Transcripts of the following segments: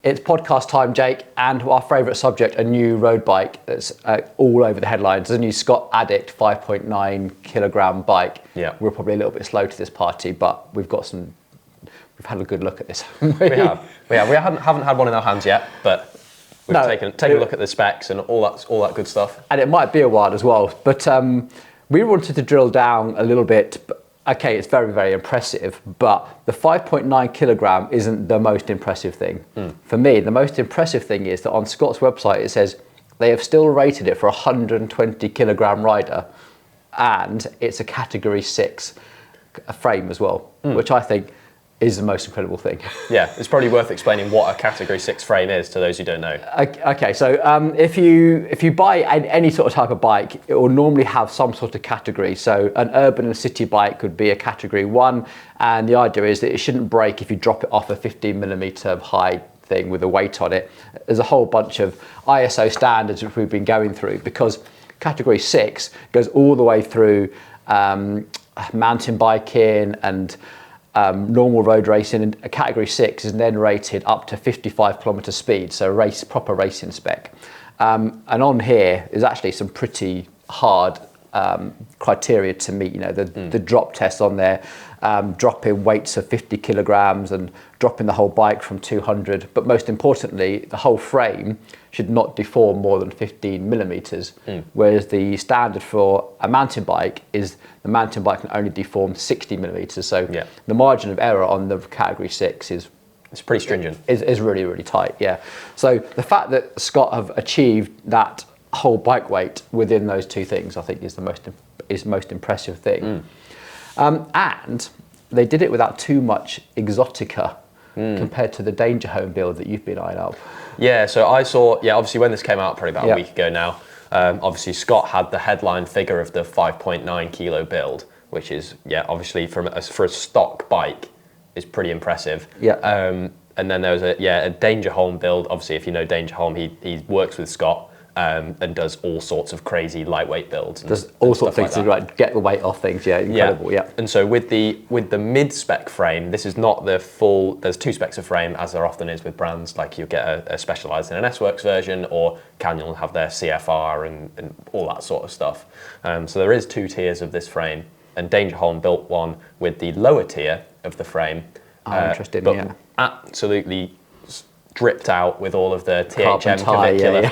It's podcast time, Jake, and our favourite subject, a new road bike that's all over the headlines. There's a new SCOTT Addict 5.9 kilogram bike. Yeah. We're probably a little bit slow to this party, but we've had a good look at this. We have. We haven't had one in our hands yet, but we've taken a look at the specs and all that good stuff. And it might be a while as well, but we wanted to drill down a little bit. Okay, it's very, very impressive, but the 5.9 kilogram isn't the most impressive thing. For me, the most impressive thing is that on Scott's website, it says they have still rated it for a 120 kilogram rider, and it's a category 6 frame as well, which I think is the most incredible thing. Yeah, it's probably worth explaining what a category 6 frame is to those who don't know. Okay, so if you buy any sort of type of bike, it will normally have some sort of category. So an urban and city bike could be a category 1, and the idea is that it shouldn't break if you drop it off a 15mm high thing with a weight on it. There's a whole bunch of ISO standards which we've been going through, because category 6 goes all the way through mountain biking and normal road racing, and a category 6 is then rated up to 55 kilometer speed, so proper racing spec. And on here is actually some pretty hard criteria to meet. You know, the drop test on there, dropping weights of 50 kilograms and dropping the whole bike from 200. But most importantly, the whole frame should not deform more than 15mm, whereas the standard for a mountain bike is the mountain bike can only deform 60mm. So the margin of error on the category 6 is it's pretty stringent. Is really, really tight, yeah. So the fact that Scott have achieved that whole bike weight within those two things, I think is the most impressive thing. And they did it without too much exotica compared to the Danger Home build that you've been eyeing up. Yeah, so I saw, obviously when this came out probably about a week ago now, obviously Scott had the headline figure of the 5.9 kilo build, which is, obviously for a stock bike is pretty impressive. Yeah. And then there was a Danger Home build. Obviously, if you know Danger Home, he works with Scott and does all sorts of crazy lightweight builds. Does all sorts of things to get the weight off things, incredible, yeah. And so with the mid-spec frame, this is not the full, there's 2 specs of frame, as there often is with brands, like you get a specialised in an S-Works version, or Canyon will have their CFR and all that sort of stuff. So there is 2 tiers of this frame, and Danger Home built one with the lower tier of the frame. Interesting, but absolutely dripped out with all of the THM Cavicular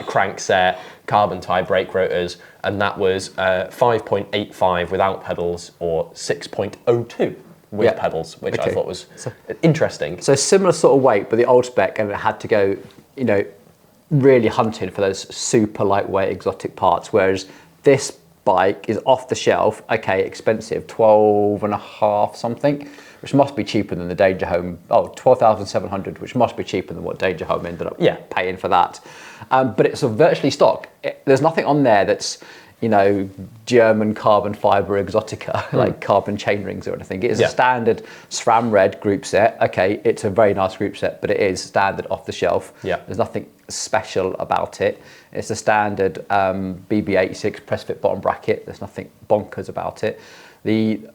crankset, carbon tie brake rotors, and that was 5.85 without pedals or 6.02 with pedals, which I thought was interesting. So similar sort of weight, but the old spec, and it had to go, really hunting for those super lightweight exotic parts, whereas this bike is off the shelf, expensive, 12.5 something, which must be cheaper than the Danger Home. 12,700, which must be cheaper than what Danger Home ended up paying for that. But it's virtually stock. There's nothing on there that's, German carbon fibre exotica, like carbon chain rings or anything. It is a standard SRAM Red group set. It's a very nice group set, but it is standard off the shelf. There's nothing special about it. It's a standard BB86 press fit bottom bracket. There's nothing bonkers about it. The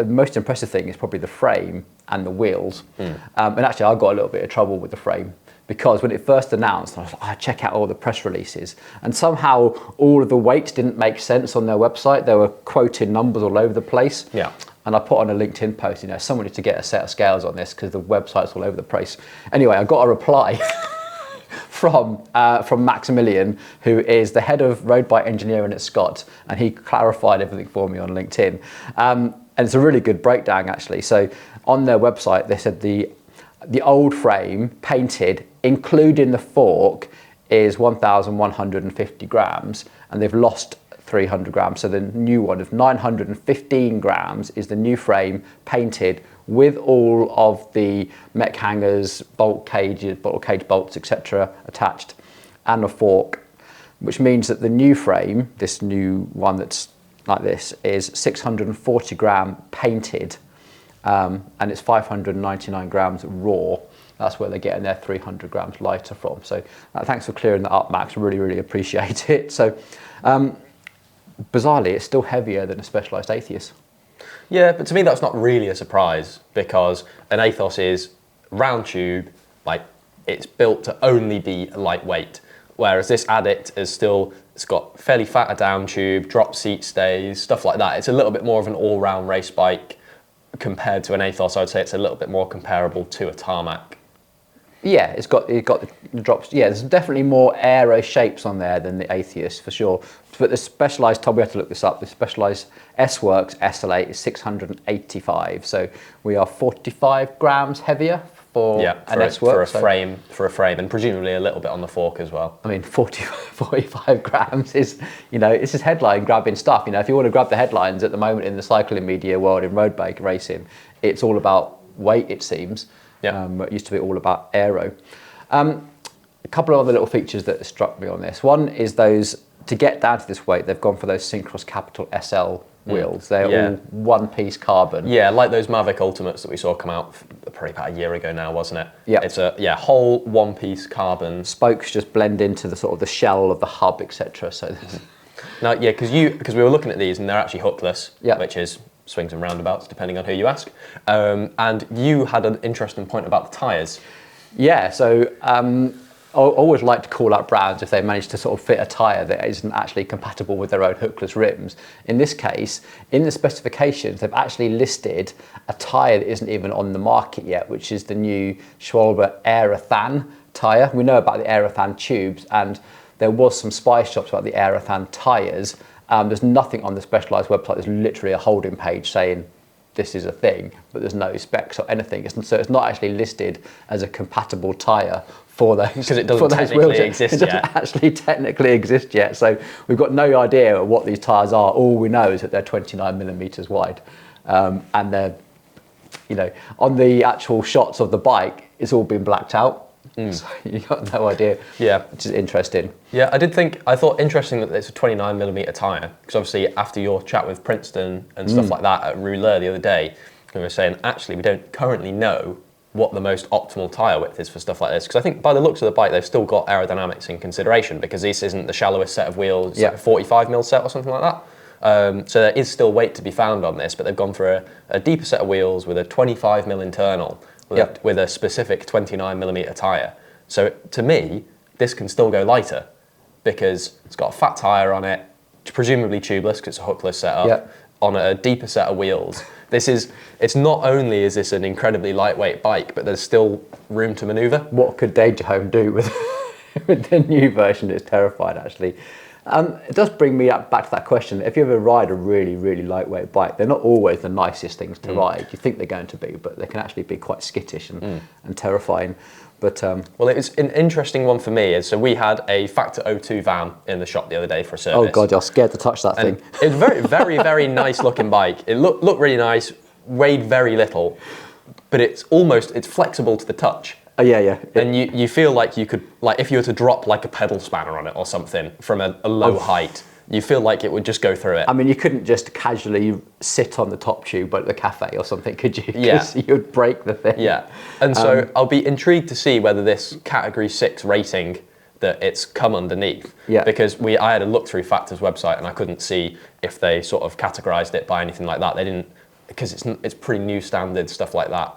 most impressive thing is probably the frame and the wheels. And actually, I got a little bit of trouble with the frame, because when it first announced, I was like, check out all the press releases. And somehow all of the weights didn't make sense on their website. They were quoting numbers all over the place. And I put on a LinkedIn post, someone needs to get a set of scales on this because the website's all over the place. Anyway, I got a reply from Maximilian, who is the head of road bike engineering at Scott, and he clarified everything for me on LinkedIn. And it's a really good breakdown, actually. So on their website, they said the old frame painted, including the fork, is 1,150 grams, and they've lost 300 grams. So the new one of 915 grams is the new frame painted with all of the mech hangers, bolt cage bolts, etc. attached, and a fork, which means that the new frame, this new one that's like this, is 640 gram painted, and it's 599 grams raw. That's where they're getting their 300 grams lighter from. So thanks for clearing that up, Max. Really, really appreciate it. So bizarrely, it's still heavier than a Specialized Atheist. Yeah, but to me that's not really a surprise, because an Athos is round tube, like it's built to only be lightweight. Whereas this Addict it's got fairly fatter down tube, drop seat stays, stuff like that. It's a little bit more of an all-round race bike compared to an Athos. I'd say it's a little bit more comparable to a Tarmac. Yeah, it's got the drops. Yeah, there's definitely more aero shapes on there than the Atheist for sure. But the Specialized, Tom, we had to look this up. The Specialized S-Works SLA is 685, so we are 45 grams heavier for an S-Works. For a frame, and presumably a little bit on the fork as well. I mean, 45 grams is, this is headline grabbing stuff. If you want to grab the headlines at the moment in the cycling media world, in road bike racing, it's all about weight, it seems. It used to be all about aero. A couple of other little features that struck me on this. One is to get down to this weight, they've gone for those Synchros Capital SL wheels. They're all one-piece carbon. Yeah, like those Mavic Ultimates that we saw come out probably about a year ago now, wasn't it? Yeah. It's a whole one-piece carbon. Spokes just blend into the sort of the shell of the hub, etc. So now, because we were looking at these and they're actually hookless, yeah. which is swings and roundabouts depending on who you ask. And you had an interesting point about the tyres. Yeah, so I always like to call out brands if they manage to sort of fit a tyre that isn't actually compatible with their own hookless rims. In this case, in the specifications, they've actually listed a tyre that isn't even on the market yet, which is the new Schwalbe Aerothan tyre. We know about the Aerothan tubes, and there was some spy shops about the Aerothan tyres. There's nothing on the Specialized website. There's literally a holding page saying this is a thing, but there's no specs or anything. So it's not actually listed as a compatible tyre for those. Because it doesn't technically exist yet. It doesn't actually technically exist yet. So we've got no idea what these tyres are. All we know is that they're 29 millimeters wide, and they're, on the actual shots of the bike, it's all been blacked out. So you've got no idea. Yeah, which is interesting. Yeah, I thought interesting that it's a 29 millimeter tyre, because obviously after your chat with Princeton and stuff like that at Rouleur the other day, we were saying actually we don't currently know what the most optimal tyre width is for stuff like this, because I think by the looks of the bike they've still got aerodynamics in consideration, because this isn't the shallowest set of wheels, like a 45 mil set or something like that. So there is still weight to be found on this, but they've gone for a deeper set of wheels with a 25 mil internal. With a specific 29 millimeter tyre. So to me, this can still go lighter because it's got a fat tyre on it, presumably tubeless because it's a hookless setup, on a deeper set of wheels. It's not only is this an incredibly lightweight bike, but there's still room to manoeuvre. What could Danger Home do with the new version? It's terrified actually. It does bring me back to that question. If you ever ride a really, really lightweight bike, they're not always the nicest things to ride. You think they're going to be, but they can actually be quite skittish and terrifying. But well, it was an interesting one for me. So we had a Factor 02 van in the shop the other day for a service. Oh God, you're scared to touch that thing. It's a very, very, very nice looking bike. It looked really nice, weighed very little, but it's flexible to the touch. Yeah. And you feel like you could, like if you were to drop like a pedal spanner on it or something from a low height, you feel like it would just go through it. I mean, you couldn't just casually sit on the top tube at the cafe or something, could you? Yeah. You'd break the thing. Yeah. And so I'll be intrigued to see whether this Category 6 rating that it's come underneath. Yeah. Because I had a look through Factor's website and I couldn't see if they sort of categorized it by anything like that. They didn't, because it's pretty new standard stuff like that.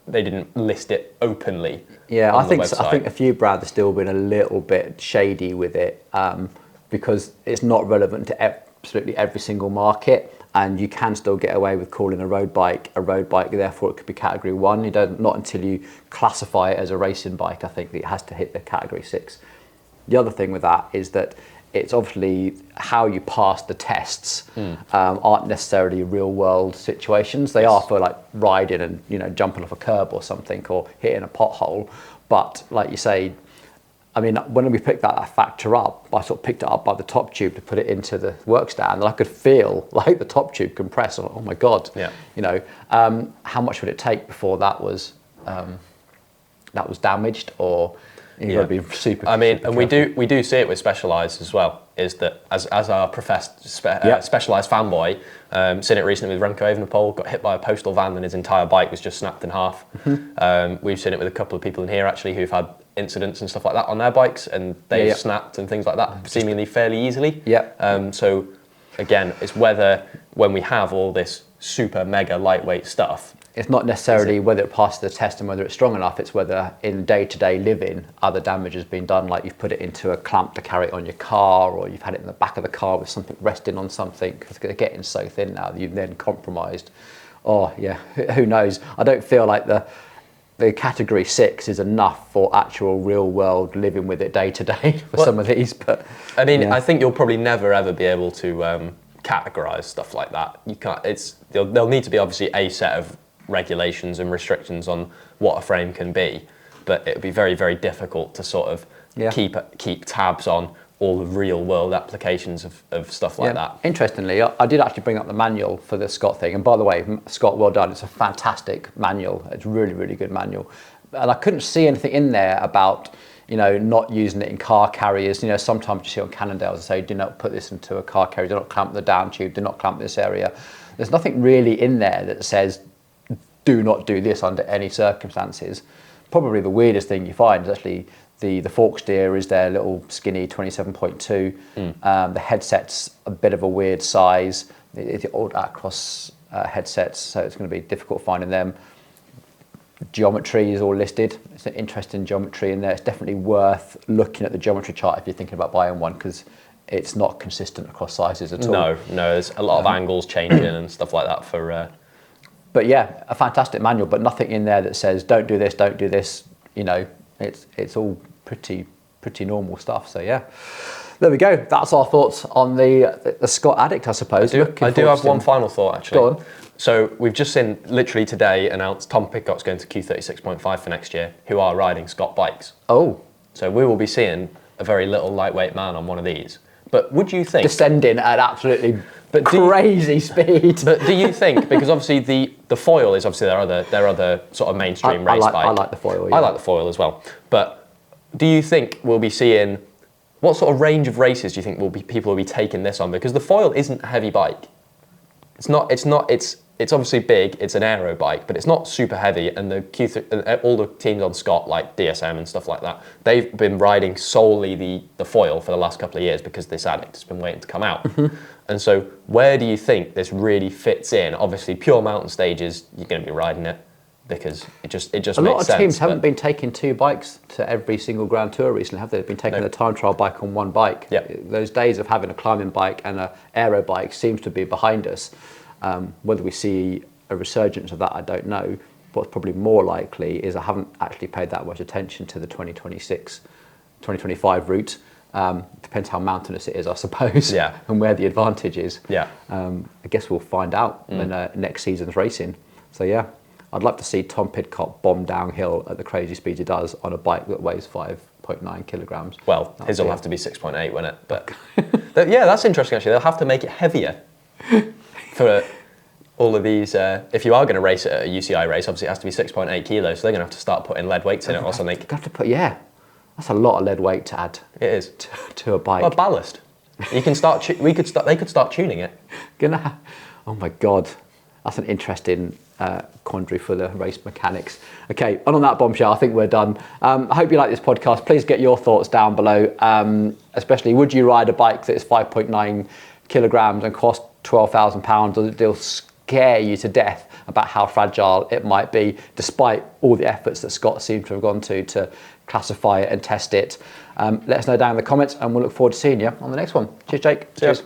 They didn't list it openly. Yeah, I think a few brands have still been a little bit shady with it because it's not relevant to absolutely every single market, and you can still get away with calling a road bike. Therefore, it could be Category 1. Not until you classify it as a racing bike, I think, that it has to hit the Category 6. The other thing with that is that it's obviously how you pass the tests aren't necessarily real world situations. They are for like riding and jumping off a curb or something or hitting a pothole. But like you say, I mean, when we picked that Factor up, I sort of picked it up by the top tube to put it into the work stand, and I could feel like the top tube compress. Oh my God! Yeah. How much would it take before that was damaged or? You've got to be super. I mean, super and careful. we do see it with Specialized as well. Is that as our professed Specialized fanboy, seen it recently with Remco Evenepoel, got hit by a postal van and his entire bike was just snapped in half. We've seen it with a couple of people in here actually who've had incidents and stuff like that on their bikes, and they've snapped and things like that seemingly fairly easily. So again, it's whether when we have all this super mega lightweight stuff, It's not necessarily whether it passes the test and whether it's strong enough, it's whether in day-to-day living other damage has been done, like you've put it into a clamp to carry it on your car, or you've had it in the back of the car with something resting on something, because they're getting so thin now that you've then compromised. Oh yeah, who knows? I don't feel like the category 6 is enough for actual real world living with it day to day for some of these, but I mean, yeah. I think you'll probably never ever be able to categorize stuff like that. You can't. There'll need to be obviously a set of regulations and restrictions on what a frame can be, but it would be very, very difficult to sort of keep tabs on all the real world applications of stuff like that. Interestingly, I did actually bring up the manual for the SCOTT thing, and by the way, Scott, well done. It's a fantastic manual. It's really, really good manual, and I couldn't see anything in there about, you know, not using it in car carriers. You know, sometimes you see on Cannondales say, do not put this into a car carrier, do not clamp the down tube, do not clamp this area. There's nothing really in there that says do not do this under any circumstances. Probably the weirdest thing you find is actually the fork steer is their little skinny 27.2. The headset's a bit of a weird size. It's the old Across headsets, so it's going to be difficult finding them. Geometry is all listed. It's an interesting geometry in there. It's definitely worth looking at the geometry chart if you're thinking about buying one, because it's not consistent across sizes at all. No, there's a lot of angles changing and stuff like that for... But yeah, a fantastic manual, but nothing in there that says don't do this, don't do this. You know, it's all pretty normal stuff. So yeah, there we go. That's our thoughts on the SCOTT Addict, I suppose. I do have one final thought actually. Go on. So we've just seen literally today announced Tom Pidcock's going to Q36.5 for next year, who are riding SCOTT bikes. Oh. So we will be seeing a very little lightweight man on one of these. But would you think... Descending at absolutely crazy speed. But do you think, because obviously the foil is obviously their other sort of mainstream race bike. I like the foil, yeah. I like the foil as well. But do you think we'll be seeing... What sort of range of races do you think people will be taking this on? Because the foil isn't a heavy bike. It's obviously big, it's an aero bike, but it's not super heavy, and all the teams on SCOTT, like DSM and stuff like that, they've been riding solely the foil for the last couple of years because this Addict has been waiting to come out. And so where do you think this really fits in? Obviously, pure mountain stages, you're going to be riding it because it just makes sense. A lot of teams haven't been taking 2 bikes to every single Grand Tour recently, have they? They've been taking the time trial bike on 1 bike. Yep. Those days of having a climbing bike and an aero bike seems to be behind us. Whether we see a resurgence of that, I don't know. What's probably more likely is I haven't actually paid that much attention to the 2026, 2025 route. Depends how mountainous it is, I suppose, and where the advantage is. Yeah. I guess we'll find out when next season's racing. So yeah, I'd love to see Tom Pidcock bomb downhill at the crazy speed he does on a bike that weighs 5.9 kilograms. Well, his will have to be 6.8, won't it? But yeah, that's interesting actually. They'll have to make it heavier for all of these. If you are going to race at a UCI race, obviously it has to be 6.8 kilos, so they're going to have to start putting lead weights in it or something. Have to put, that's a lot of lead weight to add. It is to a bike. Well, ballast. You can start. They could start tuning it. Oh my God, that's an interesting quandary for the race mechanics. Okay, and on that bombshell, I think we're done. I hope you like this podcast. Please get your thoughts down below. Especially, would you ride a bike that is 5.9 kilograms and cost £12,000, or it'll scare you to death about how fragile it might be, despite all the efforts that SCOTT seems to have gone to classify it and test it? Let us know down in the comments, and we'll look forward to seeing you on the next one. Cheers, Jake. Cheers.